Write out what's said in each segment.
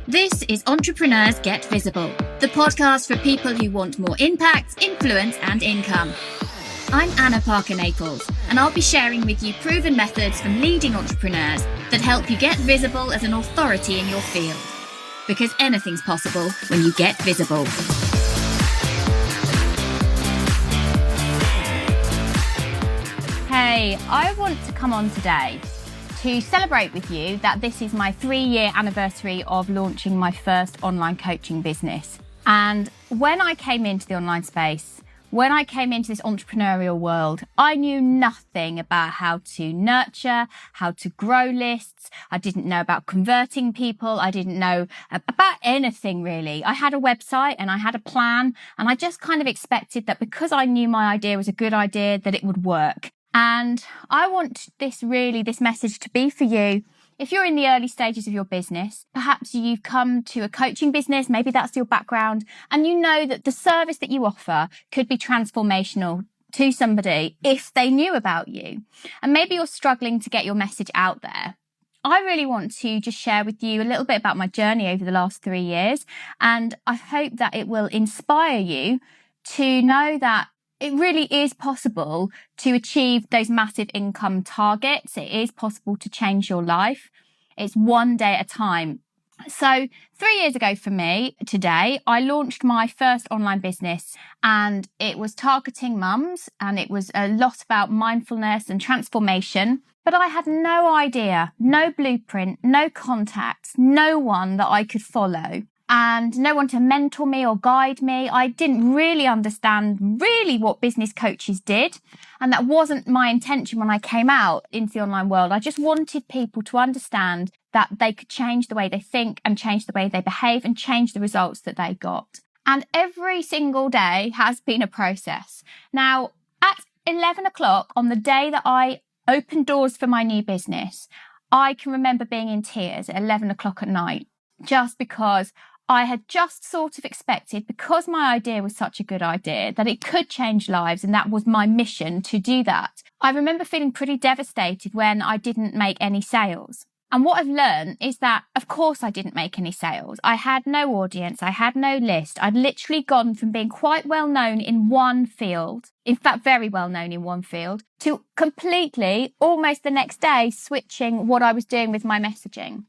This is Entrepreneurs Get Visible, the podcast for people who want more impact, influence, and income. I'm Anna Parker-Naples, and I'll be sharing with you proven methods from leading entrepreneurs that help you get visible as an authority in your field. Because anything's possible when you get visible. Hey, I want to come on today to celebrate with you that this is my 3-year anniversary of launching my first online coaching business. And when I came into the online space, when I came into this entrepreneurial world, I knew nothing about how to nurture, how to grow lists. I didn't know about converting people. I didn't know about anything really. I had a website and I had a plan, and I just kind of expected that because I knew my idea was a good idea, that it would work. And I want this message to be for you. If you're in the early stages of your business, perhaps you've come to a coaching business, maybe that's your background, and you know that the service that you offer could be transformational to somebody if they knew about you. And maybe you're struggling to get your message out there. I really want to just share with you a little bit about my journey over the last 3 years, and I hope that it will inspire you to know that it really is possible to achieve those massive income targets. It is possible to change your life. It's one day at a time. So 3 years ago for me today, I launched my first online business, and it was targeting mums, and it was a lot about mindfulness and transformation. But I had no idea, no blueprint, no contacts, no one that I could follow, and no one to mentor me or guide me. I didn't really understand what business coaches did. And that wasn't my intention when I came out into the online world. I just wanted people to understand that they could change the way they think and change the way they behave and change the results that they got. And every single day has been a process. Now, at 11 o'clock on the day that I opened doors for my new business, I can remember being in tears at 11 o'clock at night, just because I had just sort of expected, because my idea was such a good idea, that it could change lives, and that was my mission to do that. I remember feeling pretty devastated when I didn't make any sales. And what I've learned is that, of course, I didn't make any sales. I had no audience. I had no list. I'd literally gone from being quite well known in one field, in fact, very well known in one field, to completely, almost the next day, switching what I was doing with my messaging.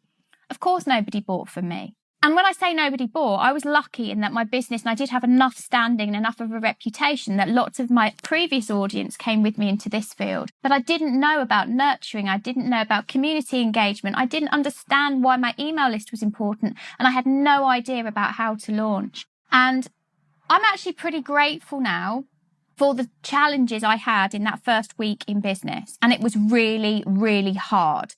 Of course, nobody bought from me. And when I say nobody bought, I was lucky in that my business, and I did have enough standing and enough of a reputation that lots of my previous audience came with me into this field. But I didn't know about nurturing. I didn't know about community engagement. I didn't understand why my email list was important. And I had no idea about how to launch. And I'm actually pretty grateful now for the challenges I had in that first week in business. And it was really, really hard.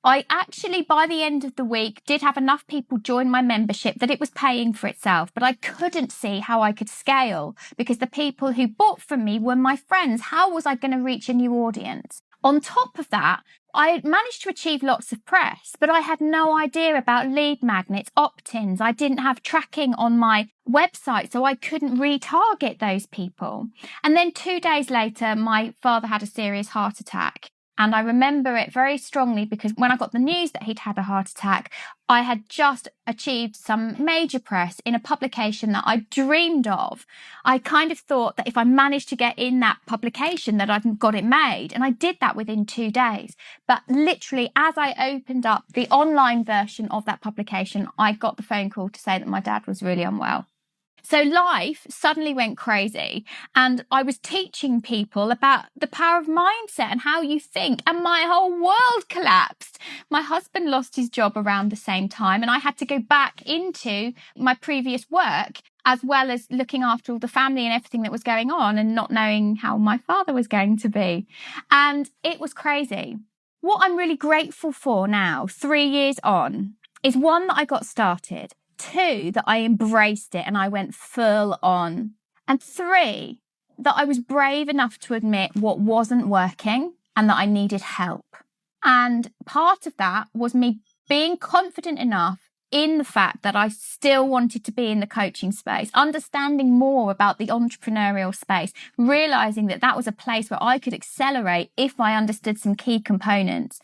I actually, by the end of the week, did have enough people join my membership that it was paying for itself, but I couldn't see how I could scale because the people who bought from me were my friends. How was I going to reach a new audience? On top of that, I managed to achieve lots of press, but I had no idea about lead magnets, opt-ins. I didn't have tracking on my website, so I couldn't retarget those people. And then 2 days later, my father had a serious heart attack. And I remember it very strongly because when I got the news that he'd had a heart attack, I had just achieved some major press in a publication that I dreamed of. I kind of thought that if I managed to get in that publication that I'd got it made. And I did that within 2 days. But literally, as I opened up the online version of that publication, I got the phone call to say that my dad was really unwell. So life suddenly went crazy, and I was teaching people about the power of mindset and how you think, and my whole world collapsed. My husband lost his job around the same time, and I had to go back into my previous work, as well as looking after all the family and everything that was going on and not knowing how my father was going to be. And it was crazy. What I'm really grateful for now, 3 years on, is one, that I got started. 2, that I embraced it and I went full on. And 3, that I was brave enough to admit what wasn't working and that I needed help. And part of that was me being confident enough in the fact that I still wanted to be in the coaching space, understanding more about the entrepreneurial space, realizing that that was a place where I could accelerate if I understood some key components,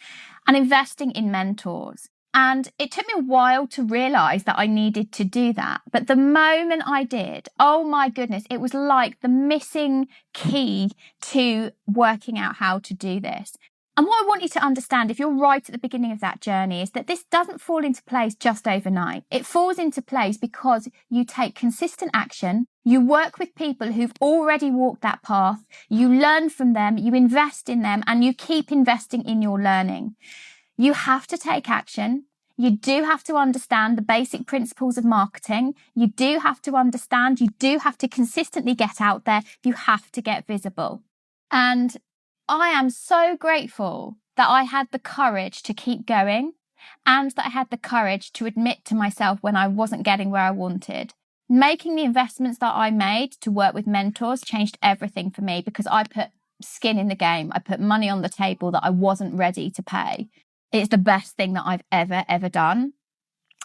and investing in mentors. And it took me a while to realize that I needed to do that. But the moment I did, oh my goodness, it was like the missing key to working out how to do this. And what I want you to understand, if you're right at the beginning of that journey, is that this doesn't fall into place just overnight. It falls into place because you take consistent action, you work with people who've already walked that path, you learn from them, you invest in them, and you keep investing in your learning. You have to take action. You do have to understand the basic principles of marketing. You do have to understand, you do have to consistently get out there. You have to get visible. And I am so grateful that I had the courage to keep going and that I had the courage to admit to myself when I wasn't getting where I wanted. Making the investments that I made to work with mentors changed everything for me because I put skin in the game. I put money on the table that I wasn't ready to pay. It's the best thing that I've ever done.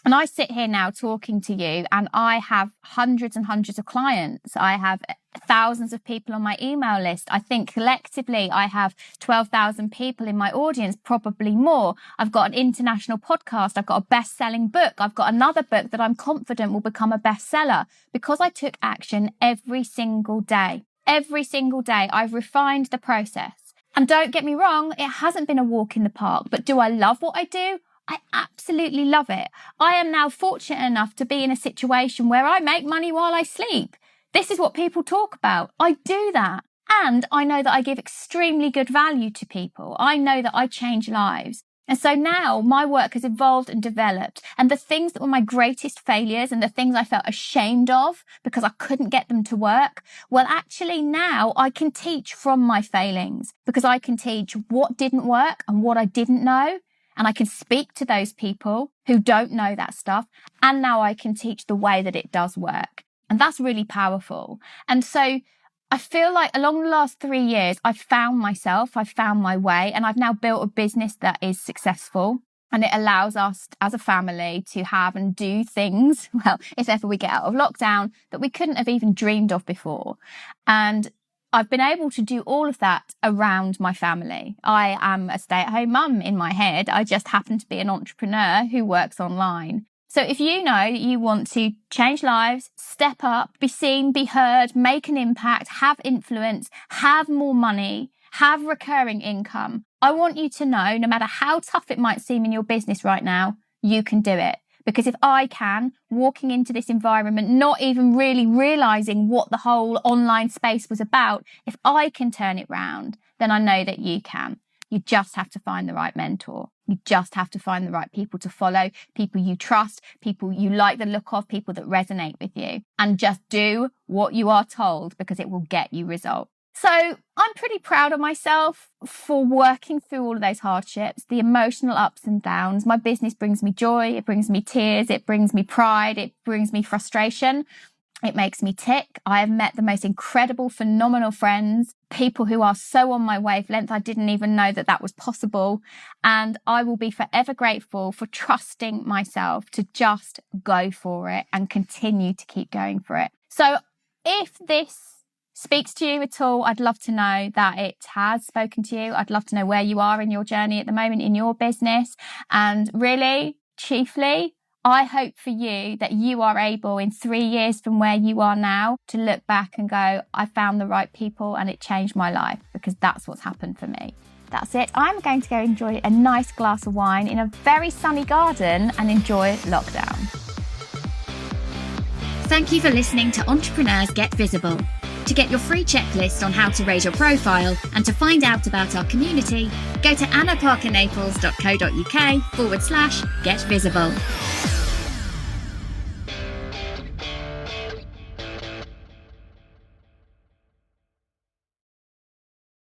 And I sit here now talking to you and I have hundreds and hundreds of clients. I have thousands of people on my email list. I think collectively I have 12,000 people in my audience, probably more. I've got an international podcast. I've got a best-selling book. I've got another book that I'm confident will become a bestseller because I took action every single day. Every single day I've refined the process. And don't get me wrong, it hasn't been a walk in the park, but do I love what I do? I absolutely love it. I am now fortunate enough to be in a situation where I make money while I sleep. This is what people talk about. I do that. And I know that I give extremely good value to people. I know that I change lives. And so now my work has evolved and developed. And the things that were my greatest failures and the things I felt ashamed of because I couldn't get them to work, well, actually now I can teach from my failings because I can teach what didn't work and what I didn't know. And I can speak to those people who don't know that stuff. And now I can teach the way that it does work. And that's really powerful. And so I feel like along the last 3 years, I've found myself, I've found my way, and I've now built a business that is successful. And it allows us as a family to have and do things, well, if ever we get out of lockdown, that we couldn't have even dreamed of before. And I've been able to do all of that around my family. I am a stay-at-home mum in my head. I just happen to be an entrepreneur who works online. So if you know that you want to change lives, step up, be seen, be heard, make an impact, have influence, have more money, have recurring income, I want you to know, no matter how tough it might seem in your business right now, you can do it. Because if I can, walking into this environment, not even really realizing what the whole online space was about, if I can turn it round, then I know that you can. You just have to find the right mentor. You just have to find the right people to follow, people you trust, people you like the look of, people that resonate with you. And just do what you are told because it will get you results. So I'm pretty proud of myself for working through all of those hardships, the emotional ups and downs. My business brings me joy, it brings me tears, it brings me pride, it brings me frustration. It makes me tick. I have met the most incredible, phenomenal friends, people who are so on my wavelength. I didn't even know that that was possible. And I will be forever grateful for trusting myself to just go for it and continue to keep going for it. So if this speaks to you at all, I'd love to know that it has spoken to you. I'd love to know where you are in your journey at the moment in your business. And really, chiefly, I hope for you that you are able in 3 years from where you are now to look back and go, I found the right people and it changed my life, because that's what's happened for me. That's it. I'm going to go enjoy a nice glass of wine in a very sunny garden and enjoy lockdown. Thank you for listening to Entrepreneurs Get Visible. To get your free checklist on how to raise your profile and to find out about our community, go to annaparkernaples.co.uk/get visible.